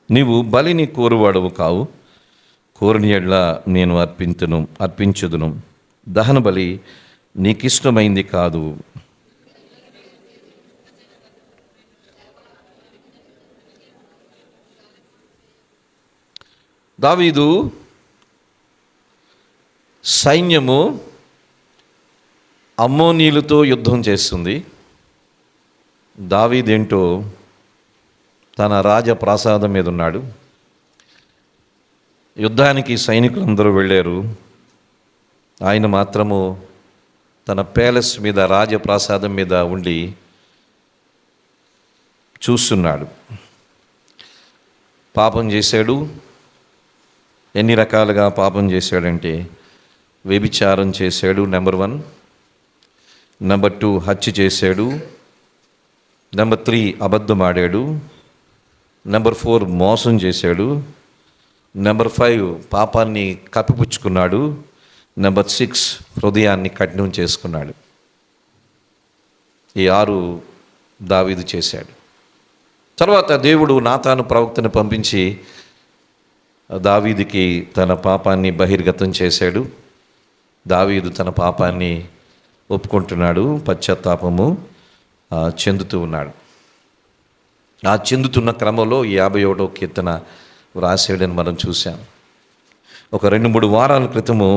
నీవు బలిని కోరువాడవు కావు, కోరిన యెడల నేను అర్పించుదును. దహన బలి నీకిష్టమైంది కాదు. దావీదు సైన్యము అమ్మోనీయులతో యుద్ధం చేస్తుంది. దావీదేంటో తన రాజప్రాసాదం మీద ఉన్నాడు. యుద్ధానికి సైనికులందరూ వెళ్ళారు, ఆయన మాత్రము తన ప్యాలెస్ మీద, రాజప్రాసాదం మీద ఉండి చూస్తున్నాడు. పాపం చేశాడు. ఎన్ని రకాలుగా పాపం చేశాడంటే, వ్యభిచారం చేశాడు, నెంబర్ 1. నెంబర్ 2 హత్య చేశాడు. నెంబర్ 3 అబద్ధం ఆడాడు. నెంబర్ 4 మోసం చేశాడు. నెంబర్ 5 పాపాన్ని కప్పిపుచ్చుకున్నాడు. నెంబర్ 6 హృదయాన్ని కఠినం చేసుకున్నాడు. ఈ 6 దావీదు చేశాడు. తర్వాత దేవుడు నాతాను ప్రవక్తను పంపించి దావీదుకి తన పాపాన్ని బహిర్గతం చేశాడు. దావీదు తన పాపాన్ని ఒప్పుకుంటున్నాడు, పశ్చాత్తాపము చెందుతూ ఉన్నాడు. ఆ చెందుతున్న క్రమంలో 51వ కీర్తన వ్రాసాడని మనం చూసాం. ఒక 2-3 వారాల క్రితము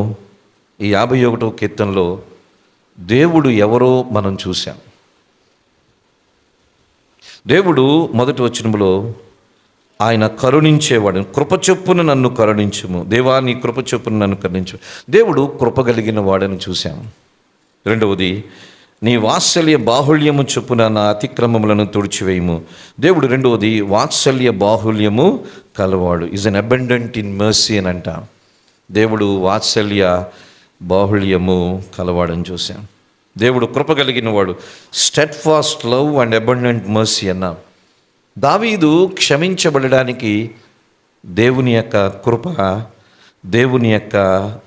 ఈ 51వ కీర్తనలో దేవుడు ఎవరో మనం చూసాం. దేవుడు మొదటి వచనంలో ఆయన కరుణించేవాడు. కృపచొప్పున నన్ను కరుణించుము, దేవా నీ కృపచొప్పున నన్ను కరుణించు. దేవుడు కృప కలిగిన వాడని చూశాం. రెండవది, నీ వాత్సల్య బాహుళ్యము చొప్పున నా అతిక్రమములను తుడిచివేయము. దేవుడు రెండవది వాత్సల్య బాహుళ్యము కలవాడు. Is an abundant in mercy అని అంట. దేవుడు వాత్సల్య బాహుళ్యము కలవాడని చూశాం. దేవుడు కృప కలిగిన వాడు, steadfast love and abundant mercy అన్నా. దావీదు క్షమించబడడానికి దేవుని యొక్క కృప, దేవుని యొక్క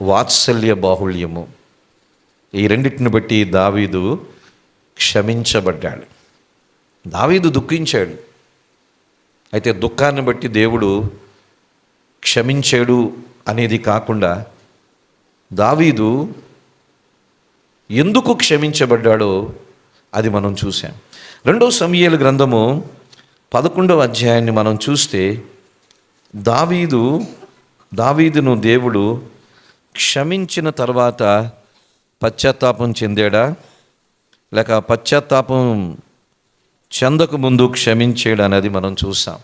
వాత్సల్య బాహుళ్యము, ఈ రెండింటిని బట్టి దావీదు క్షమించబడ్డాడు. దావీదు దుఃఖించాడు. అయితే దుఃఖాన్ని బట్టి దేవుడు క్షమించాడు అనేది కాకుండా, దావీదు ఎందుకు క్షమించబడ్డాడో అది మనం చూసాం. 2 సమూయేలు గ్రంథము 11వ అధ్యాయాన్ని మనం చూస్తే, దావీదును దేవుడు క్షమించిన తర్వాత పశ్చాత్తాపం చెందాడా, లేక పశ్చాత్తాపం చెందక ముందు క్షమించాడు అనేది మనం చూసాం.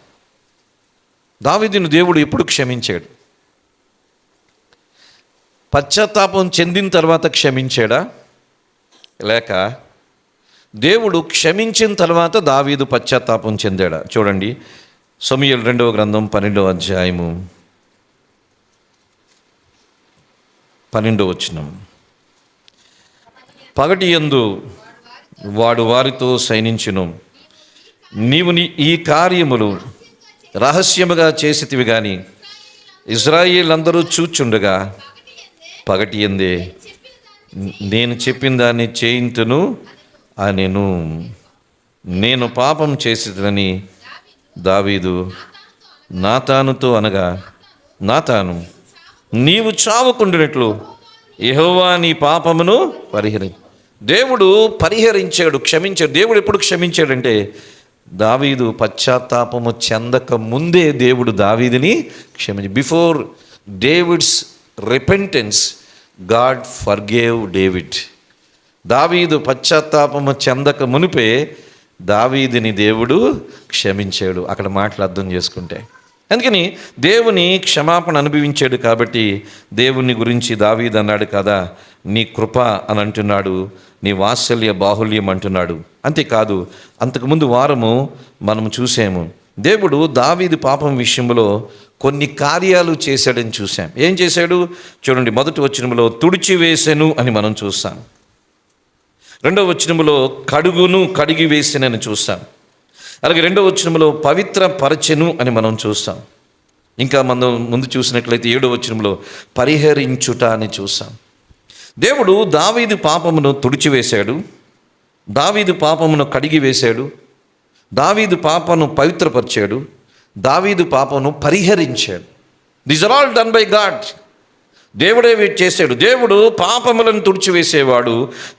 దావీదును దేవుడు ఎప్పుడు క్షమించాడు? పశ్చాత్తాపం చెందిన తర్వాత క్షమించాడా, లేక దేవుడు క్షమించిన తర్వాత దావీదు పశ్చాత్తాపం చెందాడా? చూడండి, సమూయేలు 2వ గ్రంథం 12వ అధ్యాయము 12వ వచనం. పగటి యందు వాడు వారితో శయనించును, నీవు ఈ కార్యములు రహస్యముగా చేసితివి గాని ఇశ్రాయేలందరూ చూచుండగా పగటి యందే నేను చెప్పిన దాన్ని చేయింతును అనెను. నేను పాపం చేసిదని దావీదు నాతానుతో అనగా, నాతాను నీవు చావకుండినట్లు యెహోవా నీ పాపమును దేవుడు పరిహరించాడు, క్షమించాడు. దేవుడు ఎప్పుడు క్షమించాడంటే, దావీదు పశ్చాత్తాపము చెందక ముందే దేవుడు దావీదుని క్షమించి, before David's repentance God forgave David. దావీదు పశ్చాత్తాపము చెందక మునిపే దావీదుని దేవుడు క్షమించాడు. అక్కడ మాటలు అర్థం చేసుకుంటే, అందుకని దేవుని క్షమాపణ అనుభవించాడు కాబట్టి దేవుని గురించి దావీదు అన్నాడు కదా, నీ కృప అని అంటున్నాడు, నీ వాత్సల్య బాహుల్యం అంటున్నాడు. అంతేకాదు, అంతకుముందు వారము మనం చూసాము, దేవుడు దావీదు పాపం విషయంలో కొన్ని కార్యాలు చేశాడని చూసాం. ఏం చేశాడు చూడండి, మొదటి వచనములో తుడిచివేసెను అని మనం చూస్తాం. 2వ వచనములో కడిగి వేసెనని చూస్తాం. అలాగే 2వ వచనములో పవిత్ర పరచెను అని మనం చూస్తాం. ఇంకా మనం ముందు చూసినట్లయితే 7వ వచనంలో పరిహరించుట అని చూస్తాం. దేవుడు దావీదు పాపమును తుడిచివేశాడు, దావీదు పాపమును కడిగి వేశాడు, దావీదు పాపను పవిత్రపరిచాడు, దావీదు పాపమును పరిహరించాడు. This are all done by God. దేవుడే వీటి చేశాడు. దేవుడు పాపములను తుడిచివేసేవాడు,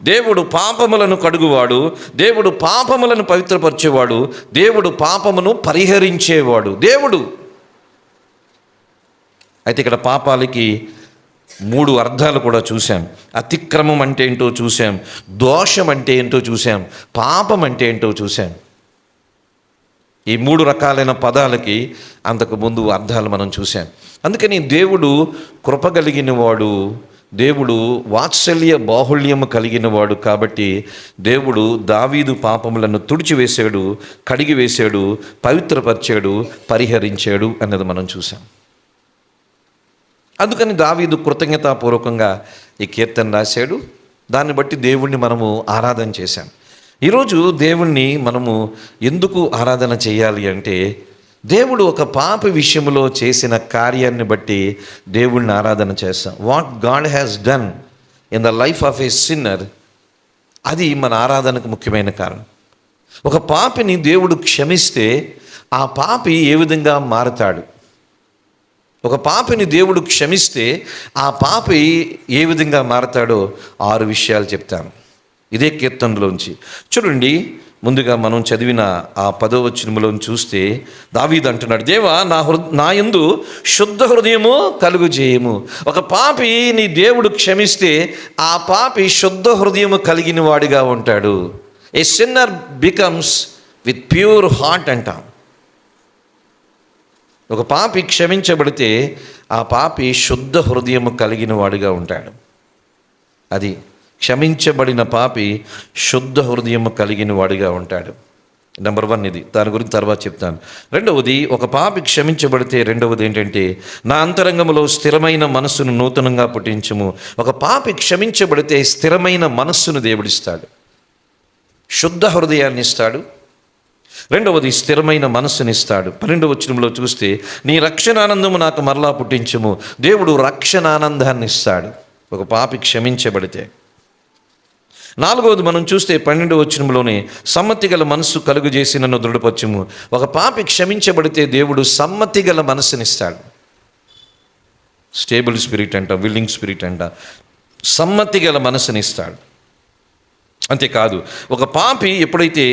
దేవుడు పాపములను కడుగువాడు, దేవుడు పాపములను పవిత్రపరిచేవాడు, దేవుడు పాపమును పరిహరించేవాడు దేవుడు. అయితే ఇక్కడ పాపాలకి 3 అర్థాలు కూడా చూసాం. అతిక్రమం అంటే ఏంటో చూసాం, దోషం అంటే ఏంటో చూసాం, పాపం అంటే ఏంటో చూసాం. ఈ 3 రకాలైన పదాలకి అంతకుముందు అర్థాలు మనం చూసాం. అందుకని దేవుడు కృప కలిగిన వాడు, దేవుడు వాత్సల్య బాహుళ్యము కలిగిన వాడు. కాబట్టి దేవుడు దావీదు పాపములను తుడిచివేశాడు, కడిగివేశాడు, పవిత్రపరిచాడు, పరిహరించాడు అన్నది మనం చూసాం. అందుకని దావీదు కృతజ్ఞతాపూర్వకంగా ఈ కీర్తన రాశాడు. దాన్ని బట్టి దేవుణ్ణి మనము ఆరాధన చేశాం. ఈరోజు దేవుణ్ణి మనము ఎందుకు ఆరాధన చేయాలి అంటే, దేవుడు ఒక పాపి విషయంలో చేసిన కార్యాన్ని బట్టి దేవుణ్ణి ఆరాధన చేస్తాం. What God has done in the life of A sinner, అది మన ఆరాధనకు ముఖ్యమైన కారణం. ఒక పాపిని దేవుడు క్షమిస్తే ఆ పాపి ఏ విధంగా మారుతాడు, ఒక పాపిని దేవుడు క్షమిస్తే ఆ పాపి ఏ విధంగా మారతాడో 6 విషయాలు చెప్తాను ఇదే కీర్తనలోంచి. చూడండి, ముందుగా మనం చదివిన ఆ 10వ వచనంలోని చూస్తే దావీదు అంటున్నాడు, దేవా నా యందు శుద్ధ హృదయము కలుగు చేయము. ఒక పాపి నీ దేవుడు క్షమిస్తే ఆ పాపి శుద్ధ హృదయము కలిగిన వాడిగా ఉంటాడు. ఏ sinner becomes with pure heart అంటాం. ఒక పాపి క్షమించబడితే ఆ పాపి శుద్ధ హృదయము కలిగిన వాడిగా ఉంటాడు. అది క్షమించబడిన పాపి శుద్ధ హృదయము కలిగిన వాడిగా ఉంటాడు. నెంబర్ 1 ఇది. దాని గురించి తర్వాత చెప్తాను. రెండవది, ఒక పాపి క్షమించబడితే రెండవది ఏంటంటే, నా అంతరంగంలో స్థిరమైన మనస్సును నూతనంగా పుట్టించుము. ఒక పాపి క్షమించబడితే స్థిరమైన మనస్సును దేవుడిస్తాడు, శుద్ధ హృదయాన్ని ఇస్తాడు. రెండవది, స్థిరమైన మనస్సునిస్తాడు. 12వ వచనంలో చూస్తే, నీ రక్షణానందము నాకు మరలా పుట్టించుము. దేవుడు రక్షణానందాన్ని ఇస్తాడు ఒక పాపి క్షమించబడితే. 4వది మనం చూస్తే 12వ వచనంలోనే, సమ్మతి గల మనస్సు కలుగు చేసి నన్ను దృఢపరచుము. ఒక పాపి క్షమించబడితే దేవుడు సమ్మతి గల మనస్సునిస్తాడు. స్టేబుల్ స్పిరిట్ అంట, విల్లింగ్ స్పిరిట్ అంట, సమ్మతి గల మనస్సునిస్తాడు. అంతేకాదు, ఒక పాపి ఎప్పుడైతే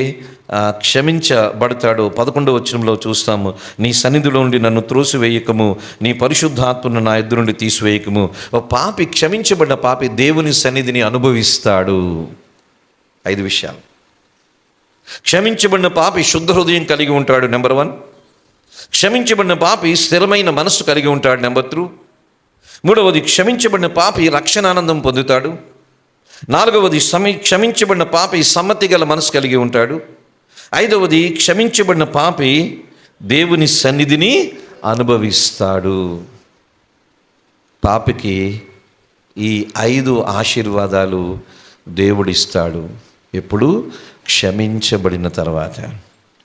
క్షమించబడతాడో 11వ వచనంలో చూస్తాము, నీ సన్నిధిలో నుండి నన్ను త్రోసివేయకము, నీ పరిశుద్ధాత్మను నా ఎదురు నుండి తీసివేయకము. ఒక పాపి, క్షమించబడిన పాపి దేవుని సన్నిధిని అనుభవిస్తాడు. 5 విషయాలు. క్షమించబడిన పాపి శుద్ధ హృదయం కలిగి ఉంటాడు, నెంబర్ 1. క్షమించబడిన పాపి స్థిరమైన మనస్సు కలిగి ఉంటాడు, నెంబర్ 2. 3వది, క్షమించబడిన పాపి రక్షణానందం పొందుతాడు. 4వది, క్షమించబడిన పాపి సమ్మతి గల మనసు కలిగి ఉంటాడు. 5వది, క్షమించబడిన పాపి దేవుని సన్నిధిని అనుభవిస్తాడు. పాపికి ఈ 5 ఆశీర్వాదాలు దేవుడిస్తాడు. ఎప్పుడు? క్షమించబడిన తర్వాత.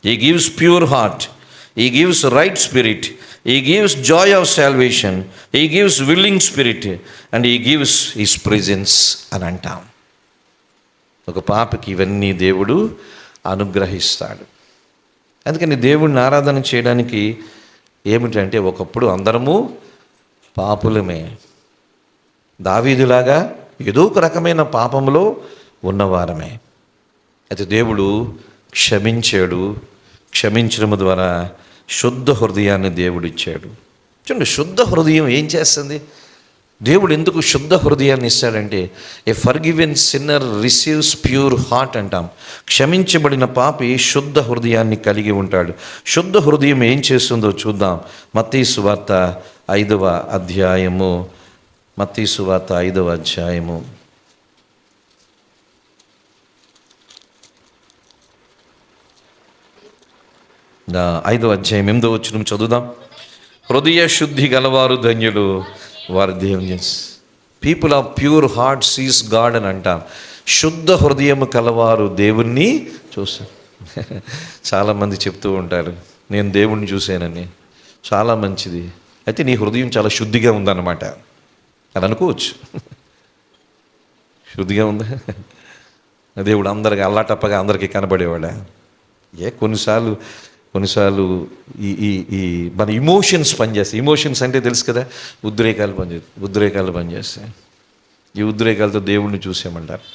He gives pure heart, He gives right spirit, He gives joy of salvation, He gives willing spirit, and He gives His presence అని అంటాం. ఒక పాపకి ఇవన్నీ దేవుడు అనుగ్రహిస్తాడు. అందుకని దేవుడిని ఆరాధన చేయడానికి ఏమిటంటే, ఒకప్పుడు అందరము పాపులమే, దావీదులాగా ఏదో ఒక రకమైన పాపంలో ఉన్నవారమే. అయితే దేవుడు క్షమించాడు. క్షమించడం ద్వారా శుద్ధ హృదయాన్ని దేవుడిచ్చాడు. చూడండి, శుద్ధ హృదయం ఏం చేస్తుంది? దేవుడు ఎందుకు శుద్ధ హృదయాన్ని ఇస్తాడంటే, a forgiven sinner receives pure heart అంటాం. క్షమించబడిన పాపి శుద్ధ హృదయాన్ని కలిగి ఉంటాడు. శుద్ధ హృదయం ఏం చేస్తుందో చూద్దాం. మత్తయి సువార్త 5వ అధ్యాయము, మత్తయి సువార్త 5వ అధ్యాయము 5వ అధ్యాయం 8వ వచనం చదువుదాం. హృదయ శుద్ధి గలవారు ధన్యులు, వారి దేవుని. People of pure heart sees God అని అంటాం. శుద్ధ హృదయం కలవారు దేవుణ్ణి చూస్తారు. చాలామంది చెప్తూ ఉంటారు, నేను దేవుణ్ణి చూశానని. చాలా మంచిది. అయితే నీ హృదయం చాలా శుద్ధిగా ఉందన్నమాట అని అనుకోవచ్చు. శుద్ధిగా ఉందా? దేవుడు అందరికి అల్లాటప్పగా అందరికీ కనబడేవాడా? కొన్నిసార్లు కొన్నిసార్లు ఈ ఈ ఈ మన ఇమోషన్స్ పనిచేస్తాయి. ఇమోషన్స్ అంటే తెలుసు కదా, ఉద్రేకాలు పనిచేస్తాయి. ఈ ఉద్రేకాలతో దేవుణ్ణి చూసామంటారు.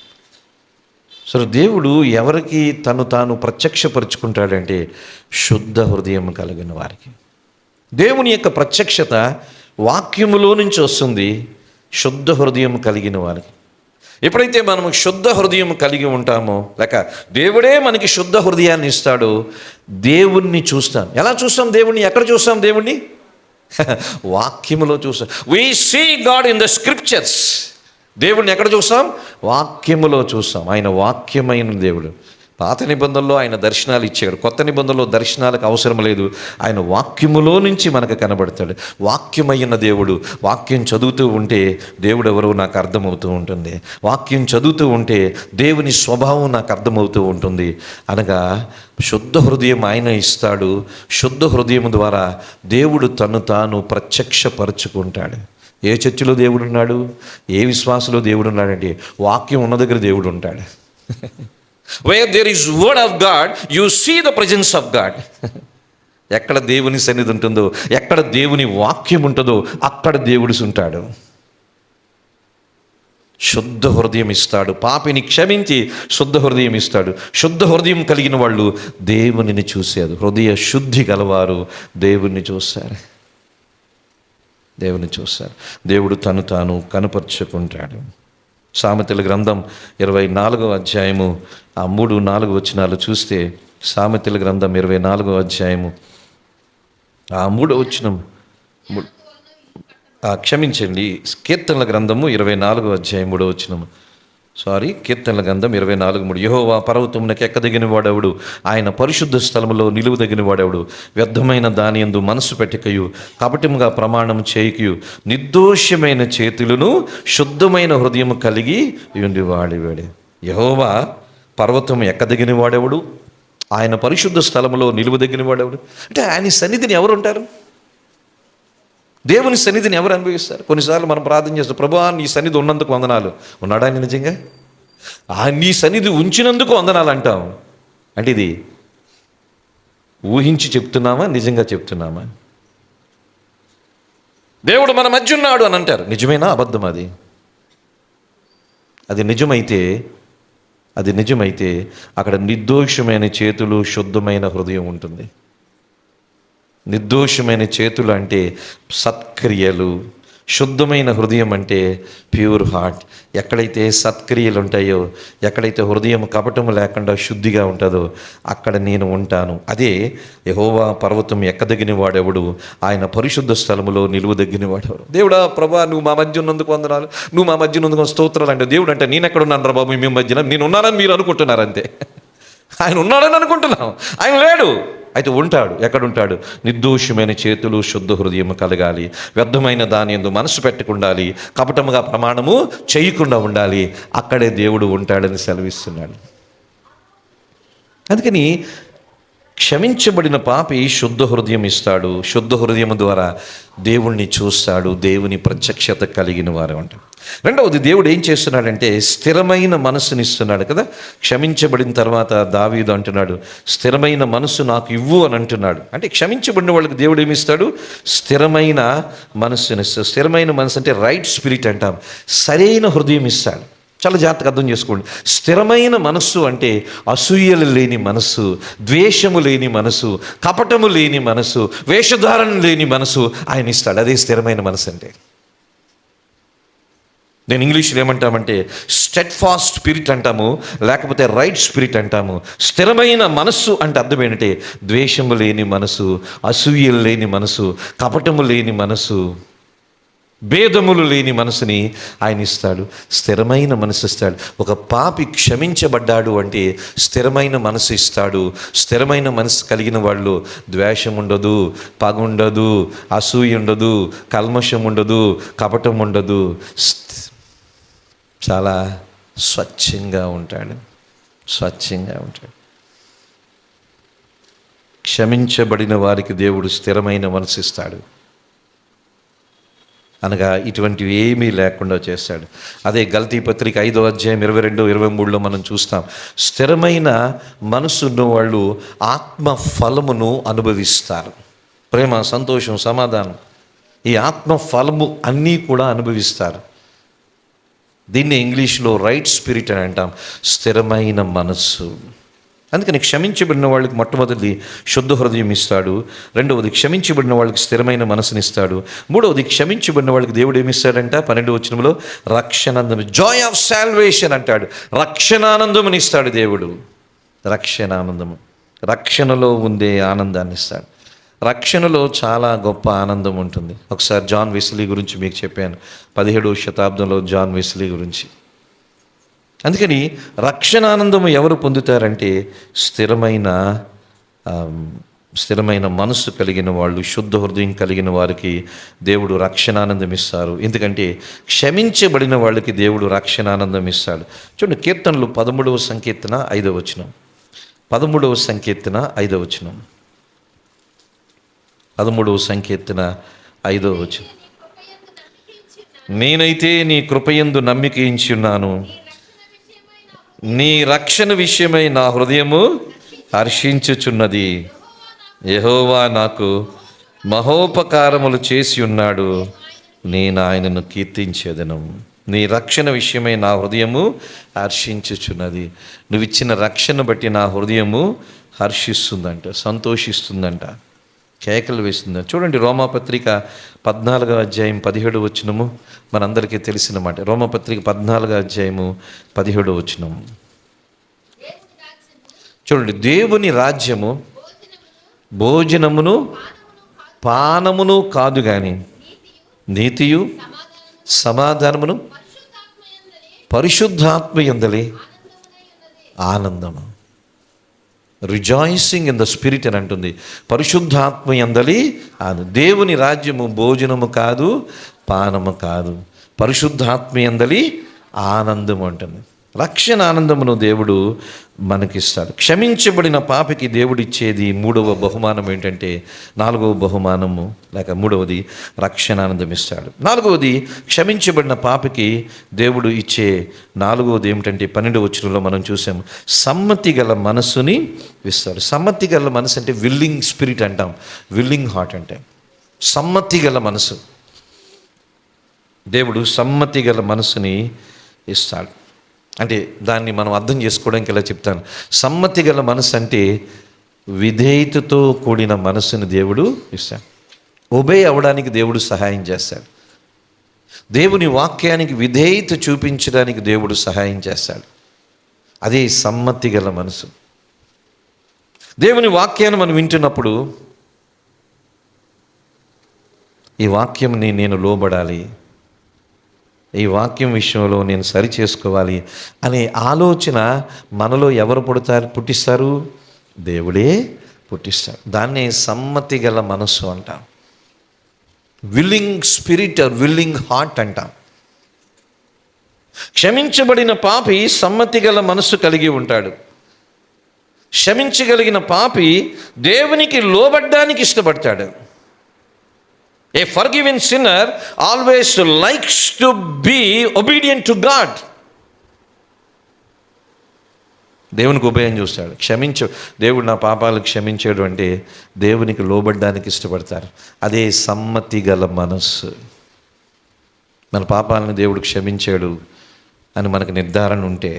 సో దేవుడు ఎవరికి తను తాను ప్రత్యక్షపరుచుకుంటాడంటే శుద్ధ హృదయం కలిగిన వారికి. దేవుని యొక్క ప్రత్యక్షత వాక్యములో నుంచి వస్తుంది శుద్ధ హృదయం కలిగిన వారికి. ఎప్పుడైతే మనము శుద్ధ హృదయం కలిగి ఉంటామో, లేక దేవుడే మనకి శుద్ధ హృదయాన్ని ఇస్తాడో, దేవుణ్ణి చూస్తాం. ఎలా చూస్తాం దేవుణ్ణి? ఎక్కడ చూస్తాం దేవుణ్ణి? వాక్యములో చూస్తాం. We see God in the scriptures. దేవుణ్ణి ఎక్కడ చూస్తాం? వాక్యములో చూస్తాం. ఆయన వాక్యమైన దేవుడు. పాత నిబంధనలో ఆయన దర్శనాలు ఇచ్చాడు, కొత్త నిబంధనలో దర్శనాలకు అవసరం లేదు. ఆయన వాక్యములో నుంచి మనకు కనబడతాడు. వాక్యమైన దేవుడు. వాక్యం చదువుతూ ఉంటే దేవుడు ఎవరో నాకు అర్థమవుతూ ఉంటుంది. వాక్యం చదువుతూ ఉంటే దేవుని స్వభావం నాకు అర్థమవుతూ ఉంటుంది. అనగా శుద్ధ హృదయం ఆయన ఇస్తాడు. శుద్ధ హృదయం ద్వారా దేవుడు తను తాను ప్రత్యక్షపరుచుకుంటాడు. ఏ చర్చిలో దేవుడు ఉన్నాడు? ఏ విశ్వాసంలో దేవుడు ఉన్నాడంటే వాక్యం ఉన్న దగ్గర దేవుడు ఉంటాడు. Where there is word of God, you see the presence of God. ఎక్కడ దేవుని సన్నిధి ఉంటుందో, ఎక్కడ దేవుని వాక్యం ఉంటుందో అక్కడ దేవుడు ఉంటాడు. శుద్ధ హృదయం ఇస్తాడు. పాపిని క్షమించి శుద్ధ హృదయం ఇస్తాడు. శుద్ధ హృదయం కలిగిన వాళ్ళు దేవునిని చూశారు. హృదయ శుద్ధి గలవారు దేవుణ్ణి చూస్తారు. దేవుడు తను తాను కనపరుచుకుంటాడు. సామెతల గ్రంథం 24వ అధ్యాయము 3-4 వచనాలు చూస్తే, సామెతల గ్రంథం 24వ అధ్యాయము 3వ వచనం, క్షమించండి, కీర్తనల గ్రంథము 24వ అధ్యాయం 3వ వచనము, కీర్తనల గ్రంథం 24:3. యెహోవా పర్వతమునకు ఎక్కదగిన వాడెవడు? ఆయన పరిశుద్ధ స్థలములో నిలువదగిన వాడెవడు? వ్యర్థమైన దాని యందు మనసు పెట్టకయు, కపటముగా ప్రమాణం చేయకయు, నిర్దోషమైన చేతులను శుద్ధమైన హృదయము కలిగి ఉండివాడివాడే. యెహోవా పర్వతము ఎక్కదగిన వాడెవడు? ఆయన పరిశుద్ధ స్థలములో నిలువదగిన వాడెవడు? అంటే ఆయన సన్నిధిని ఎవరు ఉంటారు? దేవుని సన్నిధిని ఎవరు అనుభవిస్తారు? కొన్నిసార్లు మనం ప్రార్థన చేస్తాం, ప్రభువా నీ సన్నిధి ఉన్నందుకు వందనాలు. ఉన్నాడా ఆయన నిజంగా? నీ సన్నిధి ఉంచినందుకు వందనాలు అంటాం. అంటే ఇది ఊహించి చెప్తున్నామా, నిజంగా చెప్తున్నామా? దేవుడు మన మధ్య ఉన్నాడు అని అంటారు. నిజమేనా అబద్ధం? అది నిజమైతే అక్కడ నిర్దోషమైన చేతులు, శుద్ధమైన హృదయం ఉంటుంది. నిర్దోషమైన చేతులు అంటే సత్క్రియలు, శుద్ధమైన హృదయం అంటే ప్యూర్ హార్ట్. ఎక్కడైతే సత్క్రియలు ఉంటాయో, ఎక్కడైతే హృదయం కపటము లేకుండా శుద్ధిగా ఉంటుందో అక్కడ నేను ఉంటాను. అదే యెహోవా పర్వతం ఎక్కదగిన వాడెవడు? ఆయన పరిశుద్ధ స్థలములో నిలువదగిన వాడెవడు? దేవుడా ప్రభా నువ్వు మా మధ్య ఉన్నందుకు వందనాలు, నువ్వు మా మధ్య ఉన్నందుకు స్తోత్రాలు అంటే దేవుడు అంటే నేను ఎక్కడున్నాను రా బాబు మీ మధ్యన? నేను ఉన్నానని మీరు అనుకుంటున్నారు అంతే. ఆయన ఉన్నాడని అనుకుంటున్నాం, ఆయన లేడు. అయితే ఉంటాడు. ఎక్కడుంటాడు? నిర్దోషమైన చేతులు, శుద్ధ హృదయం కలగాలి. వ్యర్థమైన దాని యందు మనసు పెట్టకుండాలి. కపటముగా ప్రమాణము చేయకుండా ఉండాలి. అక్కడే దేవుడు ఉంటాడని సెలవిస్తున్నాడు. అందుకని క్షమించబడిన పాపి శుద్ధ హృదయం ఇస్తాడు. శుద్ధ హృదయం ద్వారా దేవుణ్ణి చూస్తాడు. దేవుని ప్రత్యక్షత కలిగిన వారు అంటారు. రెండవది, దేవుడు ఏం చేస్తున్నాడంటే స్థిరమైన మనస్సుని ఇస్తున్నాడు కదా. క్షమించబడిన తర్వాత దావీదు అంటున్నాడు, స్థిరమైన మనస్సు నాకు ఇవ్వు అని అంటున్నాడు. అంటే క్షమించబడిన వాళ్ళకి దేవుడు ఏమి ఇస్తాడు? స్థిరమైన మనస్సుని ఇస్తాడు. స్థిరమైన మనసు అంటే రైట్ స్పిరిట్ అంటాం. సరైన హృదయం ఇస్తాడు. చాలా జాగ్రత్తగా అర్థం చేసుకోండి. స్థిరమైన మనస్సు అంటే అసూయలు లేని మనస్సు, ద్వేషము లేని మనసు, కపటము లేని మనసు, వేషధారణ లేని మనసు ఆయన ఇస్తాడు. అదే స్థిరమైన మనసు అంటే. నేను ఇంగ్లీష్లో ఏమంటామంటే స్టెడ్ ఫాస్ట్ స్పిరిట్ అంటాము, లేకపోతే రైట్ స్పిరిట్ అంటాము. స్థిరమైన మనస్సు అంటే అర్థం ఏంటంటే ద్వేషము లేని మనసు, అసూయలు లేని మనసు, కపటము లేని మనసు, భేదములు లేని మనసుని ఆయన ఇస్తాడు. స్థిరమైన మనసు ఇస్తాడు. ఒక పాపి క్షమించబడ్డాడు అంటే స్థిరమైన మనసు ఇస్తాడు. స్థిరమైన మనసు కలిగిన వాళ్ళు ద్వేషం ఉండదు, పగ ఉండదు, అసూయ ఉండదు, కల్మషం ఉండదు, కపటం ఉండదు. చాలా స్వచ్ఛంగా ఉంటాడు. క్షమించబడిన వారికి దేవుడు స్థిరమైన మనసు ఇస్తాడు. అనగా ఇటువంటివి ఏమీ లేకుండా చేశాడు. అదే గలతీ పత్రిక 5వ అధ్యాయం 22, 23లో మనం చూస్తాం. స్థిరమైన మనసు ఉన్న వాళ్ళు ఆత్మ ఫలమును అనుభవిస్తారు. ప్రేమ, సంతోషం, సమాధానం, ఈ ఆత్మ ఫలము అన్నీ కూడా అనుభవిస్తారు. దీన్ని ఇంగ్లీష్లో రైట్ స్పిరిట్ అని అంటాం, స్థిరమైన మనస్సు. అందుకని క్షమించబడిన వాళ్ళకి మొట్టమొదటిది శుద్ధ హృదయం ఇస్తాడు. రెండవది క్షమించబడిన వాళ్ళకి స్థిరమైన మనసునిస్తాడు. మూడవది క్షమించబడిన వాళ్ళకి దేవుడు ఏమిస్తాడంట? 12వ వచనంలో రక్షణానందం, జాయ్ ఆఫ్ సాల్వేషన్ అంటాడు. రక్షణానందముని ఇస్తాడు దేవుడు. రక్షణానందము, రక్షణలో ఉండే ఆనందాన్ని ఇస్తాడు. రక్షణలో చాలా గొప్ప ఆనందం ఉంటుంది. ఒకసారి జాన్ వెస్లీ గురించి మీకు చెప్పాను, 17వ శతాబ్దంలో జాన్ వెస్లీ గురించి. అందుకని రక్షణానందము ఎవరు పొందుతారంటే స్థిరమైన మనస్సు కలిగిన వాళ్ళు, శుద్ధ హృదయం కలిగిన వారికి దేవుడు రక్షణానందం ఇస్తారు. ఎందుకంటే క్షమించబడిన వాళ్ళకి దేవుడు రక్షణానందం ఇస్తాడు. చూడండి, కీర్తనలు 13వ సంకీర్తన 5వ వచనం. 13వ సంకీర్తన 5వ వచనం. 13వ సంకీర్తన 5వ వచనం. నేనైతే నీ కృపయందు నమ్మికించి ఉన్నాను, నీ రక్షణ విషయమై నా హృదయము హర్షించుచున్నది. యెహోవా నాకు మహోపకారములు చేసి ఉన్నాడు, నేను ఆయనను కీర్తించేదను. నీ రక్షణ విషయమై నా హృదయము హర్షించుచున్నది. నువ్వు ఇచ్చిన రక్షణ బట్టి నా హృదయము హర్షిస్తుందంట, సంతోషిస్తుందంట, కేకలు వేస్తుందంట. చూడండి, రోమాపత్రిక 14వ అధ్యాయం 17వ వచనము మనందరికీ తెలిసిన మాట. రోమాపత్రిక 14వ అధ్యాయము 17వ వచనము చూడండి. దేవుని రాజ్యము భోజనమును పానమును కాదు గాని నీతియు సమాధానమును పరిశుద్ధాత్మ యందలి ఆనందము. రిజాయిసింగ్ ఇన్ ద స్పిరిట్ అని అంటుంది. పరిశుద్ధాత్మ యందలి దేవుని రాజ్యము భోజనము కాదు, పానము కాదు, పరిశుద్ధాత్మ యందలి ఆనందము అంటుంది. రక్షణ ఆనందమును దేవుడు మనకిస్తాడు. క్షమించబడిన పాపికి దేవుడు ఇచ్చేది 3వ బహుమానం ఏంటంటే, 4వ బహుమానము లేక 3వది రక్షణానందం ఇస్తాడు. 4వది క్షమించబడిన పాపికి దేవుడు ఇచ్చే 4వది ఏమిటంటే 12వ వచనంలో మనం చూసాము, సమ్మతి గల మనస్సుని ఇస్తాడు. సమ్మతి గల మనసు అంటే విల్లింగ్ స్పిరిట్ అంటాం, విల్లింగ్ హార్ట్ అంటే సమ్మతి గల మనసు. దేవుడు సమ్మతి గల మనసుని ఇస్తాడు. అంటే దాన్ని మనం అర్థం చేసుకోవడానికి ఇలా చెప్తాను. సమ్మతి గల మనసు అంటే విధేయతతో కూడిన మనసుని దేవుడు ఇస్తాడు. ఒబే అవ్వడానికి దేవుడు సహాయం చేస్తాడు. దేవుని వాక్యానికి విధేయత చూపించడానికి దేవుడు సహాయం చేస్తాడు. అదే సమ్మతి గల మనసు. దేవుని వాక్యాన్ని మనం వింటున్నప్పుడు ఈ వాక్యంని నేను లోబడాలి, ఈ వాక్యం విషయంలో నేను సరి చేసుకోవాలి అనే ఆలోచన మనలో ఎవరు పుట్టిస్తారు? దేవుడే పుట్టిస్తాడు. దాన్నే సమ్మతి గల మనస్సు అంటాం. Willing spirit or willing heart అంటాం. క్షమించబడిన పాపి సమ్మతి గల మనస్సు కలిగి ఉంటాడు. క్షమించగలిగిన పాపి దేవునికి లోబడ్డానికి ఇష్టపడతాడు. A forgiven sinner always likes to be obedient to God. దేవునికి ఉభయం చూస్తాడు. దేవుడు నా పాపాలు క్షమించాడు అంటే దేవునికి లోబడ్డానికి ఇష్టపడతారు. అదే సమ్మతి గల మనస్సు. మన పాపాలను దేవుడు క్షమించాడు అని మనకు నిర్ధారణ ఉంటే,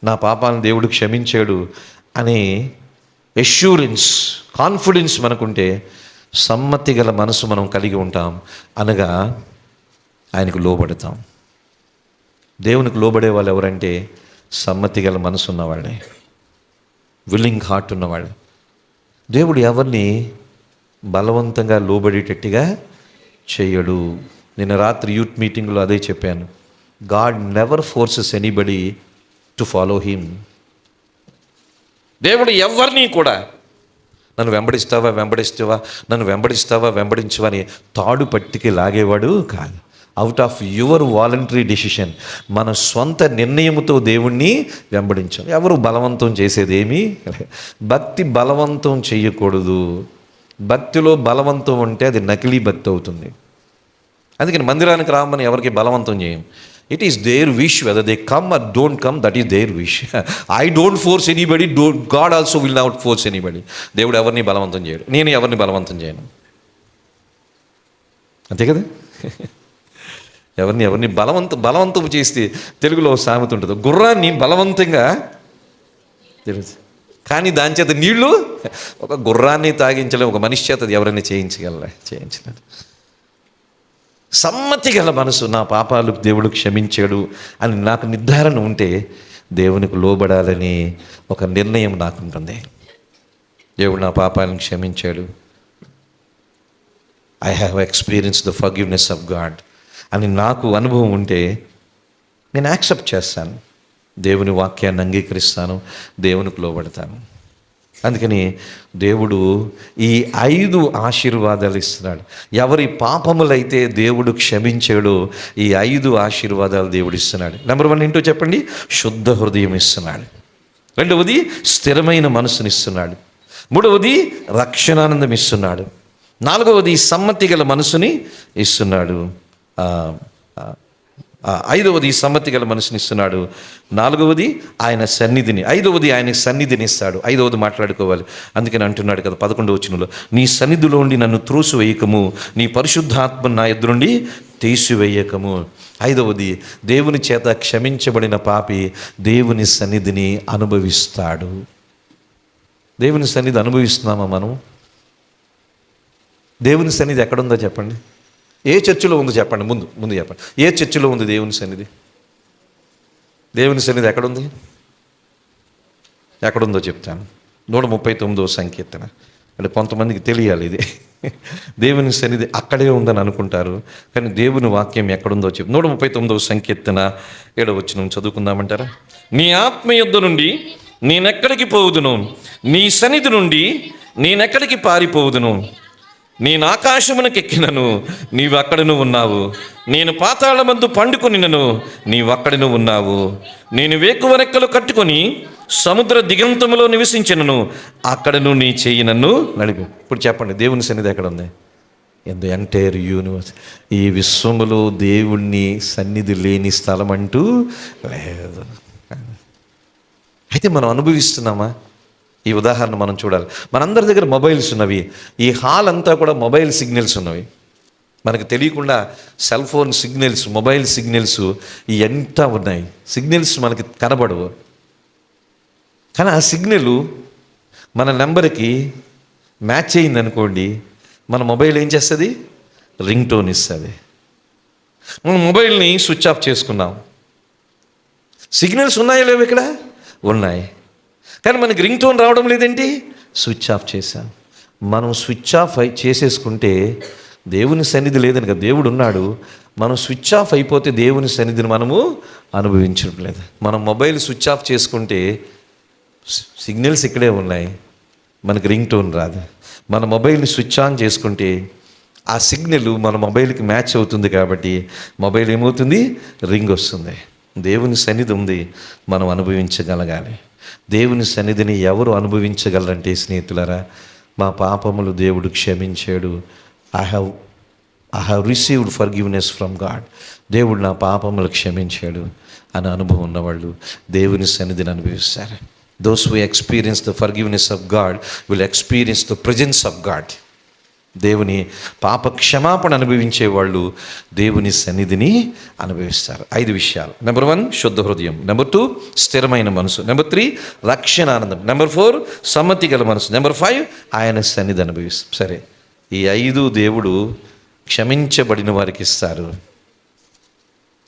నా పాపాలను దేవుడు క్షమించాడు అనే ఎష్యూరెన్స్, కాన్ఫిడెన్స్ మనకుంటే సమ్మతి గల మనసు మనం కలిగి ఉంటాం. అనగా ఆయనకు లోబడతాం. దేవునికి లోబడే వాళ్ళు ఎవరంటే సమ్మతి గల మనసు ఉన్నవాళ్ళే, విల్లింగ్ హార్ట్ ఉన్నవాళ్ళు. దేవుడు ఎవరిని బలవంతంగా లోబడేటట్టుగా చేయడు. నిన్న రాత్రి యూత్ మీటింగ్లో అదే చెప్పాను. God never forces anybody to follow him. దేవుడు ఎవరిని కూడా నన్ను వెంబడిస్తావా నన్ను వెంబడించవా అని తాడు పట్టికి లాగేవాడు కాదు. Out of your voluntary decision, మన సొంత నిర్ణయంతో దేవుణ్ణి వెంబడించాం. ఎవరు బలవంతం చేసేదేమీ, భక్తి బలవంతం చేయకూడదు. భక్తిలో బలవంతం ఉంటే అది నకిలీ భక్తి అవుతుంది. అందుకని మందిరానికి రామని ఎవరికి బలవంతం చేయం. It is their wish, whether they come or don't come, that is their wish. I don't force anybody, God also will not force anybody. దేవుడు ఎవరిని బలవంతం చేయడు, నేను ఎవరిని బలవంతం చేయను. అంతే కదా. ఎవరిని బలవంతం చేస్తే తెలుగులో సామెత ఉంటుంది, గుర్రాన్ని బలవంతంగా తెలుసు కానీ దాని చేత నీళ్లు, ఒక గుర్రాన్ని తాగించలేము, ఒక మనిషి చేత ఎవరైనా చేయించలేదు. సమ్మతి గల మనసు, నా పాపాలు దేవుడు క్షమించాడు అని నాకు నిర్ధారణ ఉంటే దేవునికి లోబడాలని ఒక నిర్ణయం నాకుంటుంది. దేవుడు నా పాపాలను క్షమించాడు, I have experience the forgiveness of God అని నాకు అనుభవం ఉంటే నేను యాక్సెప్ట్ చేస్తాను, దేవుని వాక్యాన్ని అంగీకరిస్తాను, దేవునికి లోబడతాను. అందుకని దేవుడు ఈ 5 ఆశీర్వాదాలు ఇస్తున్నాడు. ఎవరి పాపములైతే దేవుడు క్షమించాడో ఈ 5 ఆశీర్వాదాలు దేవుడు ఇస్తున్నాడు. నెంబర్ 1 ఏంటో చెప్పండి? శుద్ధ హృదయం ఇస్తున్నాడు. 2వది స్థిరమైన మనసుని ఇస్తున్నాడు. 3వది రక్షణానందం ఇస్తున్నాడు. 4వది సమ్మతి గల మనసుని ఇస్తున్నాడు. 5వది సమ్మతి గల మనసుని ఇస్తున్నాడు. 4వది ఆయన సన్నిధిని, 5వది ఆయన సన్నిధిని ఇస్తాడు. 5వది మాట్లాడుకోవాలి. అందుకని అంటున్నాడు కదా 11వ వచనంలో, నీ సన్నిధిలో ఉండి నన్ను త్రోసివేయకము, నీ పరిశుద్ధాత్మ నా ఎదురుండి తీసివేయకము. 5వది దేవుని చేత క్షమించబడిన పాపి దేవుని సన్నిధిని అనుభవిస్తాడు. దేవుని సన్నిధి అనుభవిస్తున్నామా మనం? దేవుని సన్నిధి ఎక్కడుందో చెప్పండి. ఏ చర్చిలో ఉందో చెప్పండి. ముందు చెప్పండి, ఏ చర్చిలో ఉంది దేవుని సన్నిధి? దేవుని సన్నిధి ఎక్కడుంది? ఎక్కడుందో చెప్తాను. 139వ సంకీర్తన. అంటే కొంతమందికి తెలియాలి ఇది. దేవుని సన్నిధి అక్కడే ఉందని అనుకుంటారు, కానీ దేవుని వాక్యం ఎక్కడుందో చెప్పు. 139వ సంకీర్తన 7వ వచనం చదువుకుందామంటారా? నీ ఆత్మ యుద్ధ నుండి నేనెక్కడికి పోవుదును, నీ సన్నిధి నుండి నేనెక్కడికి పారిపోవుదును. నేను ఆకాశమునకెక్కినను నీవు అక్కడను ఉన్నావు, నేను పాతాళమందు పండుకొనినను నీవు అక్కడను ఉన్నావు. నేను వేకువరెక్కలు కట్టుకొని సముద్ర దిగంతములో నివసించినను అక్కడను నీ చెయ్యి నన్ను నడిపి. ఇప్పుడు చెప్పండి, దేవుని సన్నిధి ఎక్కడ ఉంది? In the entire universe. ఈ విశ్వములో దేవుణ్ణి సన్నిధి లేని స్థలం అంటూ లేదు. అయితే మనం అనుభవిస్తున్నామా? ఈ ఉదాహరణ మనం చూడాలి. మనందరి దగ్గర మొబైల్స్ ఉన్నవి. ఈ హాల్ అంతా కూడా మొబైల్ సిగ్నల్స్ ఉన్నవి. మనకు తెలియకుండా cell phone signals, mobile signals ఎంత ఉన్నాయి. సిగ్నల్స్ మనకి కనబడవు, కానీ ఆ సిగ్నల్ మన నెంబర్కి మ్యాచ్ అయింది అనుకోండి, మన మొబైల్ ఏం చేస్తుంది? రింగ్ టోన్ ఇస్తుంది. మనం మొబైల్ని స్విచ్ ఆఫ్ చేసుకున్నాం. సిగ్నల్స్ ఉన్నాయో లేవు? ఇక్కడ ఉన్నాయి, కానీ మనకి రింగ్ టోన్ రావడం లేదేంటి? స్విచ్ ఆఫ్ చేశాం. మనం స్విచ్ ఆఫ్ చేసేసుకుంటే దేవుని సన్నిధి లేదని కదా. దేవుడు ఉన్నాడు, మనం స్విచ్ ఆఫ్ అయిపోతే దేవుని సన్నిధిని మనము అనుభవించడం లేదు. మనం మొబైల్ స్విచ్ ఆఫ్ చేసుకుంటే సిగ్నల్స్ ఇక్కడే ఉన్నాయి, మనకి రింగ్ టోన్ రాదు. మన మొబైల్ని స్విచ్ ఆన్ చేసుకుంటే ఆ సిగ్నల్ మన మొబైల్కి మ్యాచ్ అవుతుంది, కాబట్టి మొబైల్ ఏమవుతుంది? రింగ్ వస్తుంది. దేవుని సన్నిధి ఉంది, మనం అనుభవించగలగాలి. దేవుని సన్నిధిని ఎవరు అనుభవించగలరంటే స్నేహితులారా, మా పాపములు దేవుడు క్షమించాడు, I have received forgiveness from God, దేవుడు నా పాపములు క్షమించాడు అని అనుభవం ఉన్నవాళ్ళు దేవుని సన్నిధిని అనుభవిస్తారు. Those who experience the forgiveness of God will experience the presence of God. దేవుని పాప క్షమాపణ అనుభవించే వాళ్ళు దేవుని సన్నిధిని అనుభవిస్తారు. 5 విషయాలు. నెంబర్ 1 శుద్ధ హృదయం, నెంబర్ 2 స్థిరమైన మనసు, నెంబర్ 3 రక్షణ ఆనందం, నెంబర్ 4 సమ్మతి గల మనసు, నెంబర్ 5 ఆయన సన్నిధి అనుభవిస్తారు. సరే, ఈ 5 దేవుడు క్షమించబడిన వారికి ఇస్తారు.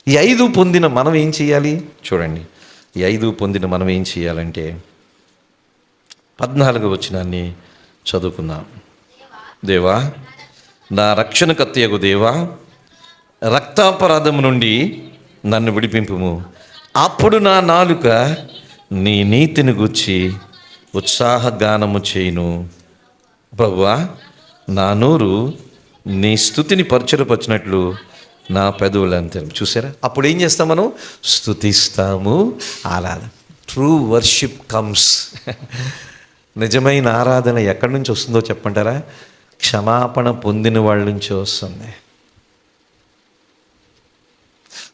ఈ 5 పొందిన మనం ఏం చేయాలి? చూడండి, ఈ 5 పొందిన మనం ఏం చేయాలంటే 14వ వచనాన్ని చదువుకుందాం. దేవా, నా రక్షణకర్తయగు దేవా, రక్తాపరాధము నుండి నన్ను విడిపింపుము. అప్పుడు నా నాలుక నీ నీతిని గూర్చి ఉత్సాహగానము చేయును. ప్రభువా, నా నోరు నీ స్తుతిని పరచురపరిచినట్లు నా పెదవులు అంతే. చూసారా? అప్పుడు ఏం చేస్తాం మనం? స్తుతిస్తాము. ఆరాధన, ట్రూ వర్షిప్ కమ్స్. నిజమైన ఆరాధన ఎక్కడి నుంచి వస్తుందో చెప్పంటారా? క్షమాపణ పొందిన వాళ్ళ నుంచి వస్తుంది.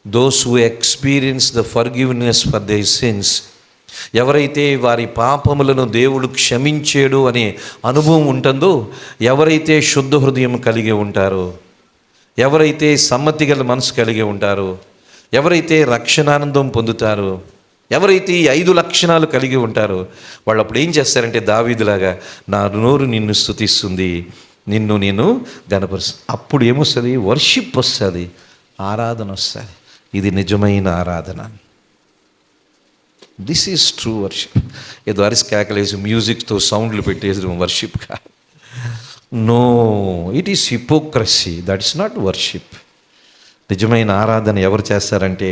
Those who experience the forgiveness for their since, ఎవరైతే వారి పాపములను దేవుడు క్షమించాడు అనే అనుభవం ఉంటుందో, ఎవరైతే శుద్ధ హృదయం కలిగి ఉంటారో, ఎవరైతే సమ్మతి గల మనసు కలిగి ఉంటారో, ఎవరైతే రక్షణానందం పొందుతారో, ఎవరైతే ఈ 5 లక్షణాలు కలిగి ఉంటారో, వాళ్ళు అప్పుడు ఏం చేస్తారంటే దావీదులాగా, నా నోరు నిన్ను స్తుతిస్తుంది, నిన్ను నేను గణపరుస్తాను. అప్పుడు ఏమొస్తుంది? వర్షిప్ వస్తుంది, ఆరాధన వస్తుంది. ఇది నిజమైన ఆరాధన. This is true worship. ఏదో అరిసి కేకలేసి మ్యూజిక్తో సౌండ్లు పెట్టేసి వర్షిప్ కాదు. No, it is hypocrisy. That is not worship. నిజమైన ఆరాధన ఎవరు చేస్తారంటే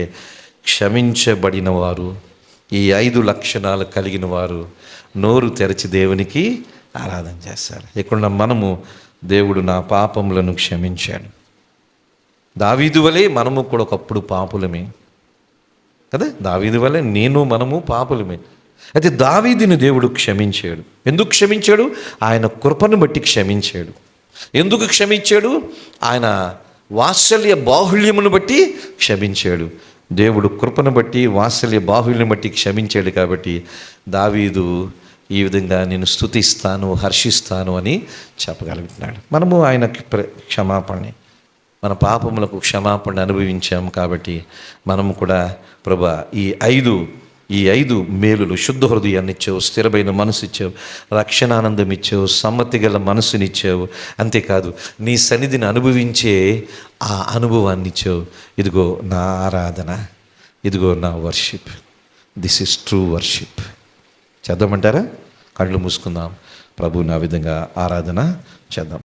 క్షమించబడిన వారు, ఈ 5 లక్షణాలు కలిగిన వారు నోరు తెరచి దేవునికి ఆరాధన చేస్తారు. ఇక్కడ మనము, దేవుడు నా పాపములను క్షమించాడు. దావీదు వలె మనము కూడా ఒకప్పుడు పాపులమే కదా. దావీదు వలె మనము పాపులమే. అయితే దావీదుని దేవుడు క్షమించాడు. ఎందుకు క్షమించాడు? ఆయన కృపను బట్టి క్షమించాడు. ఎందుకు క్షమించాడు? ఆయన వాత్సల్య బాహుళ్యమును బట్టి క్షమించాడు. దేవుడు కృపను బట్టి, వాత్సల్య బాహుళ్యం బట్టి క్షమించాడు. కాబట్టి దావీదు ఈ విధంగా నేను స్తుతిస్తాను, హర్షిస్తాను అని చెప్పగలుగుతున్నాడు. మనము ఆయనకి క్షమాపణ, మన పాపములకు క్షమాపణ అనుభవించాము. కాబట్టి మనము కూడా ప్రభా ఈ ఐదు మేలులు, శుద్ధ హృదయాన్ని ఇచ్చావు, స్థిరమైన మనసు ఇచ్చావు, రక్షణానందం ఇచ్చావు, సమ్మతి గల మనసునిచ్చావు. అంతేకాదు నీ సన్నిధిని అనుభవించే ఆ అనుభవాన్ని ఇచ్చావు. ఇదిగో నా ఆరాధన, ఇదిగో నా worship. This is true worship. చేద్దామంటారా? కళ్ళు మూసుకుందాం. ప్రభు నా విధంగా ఆరాధన చేద్దాం.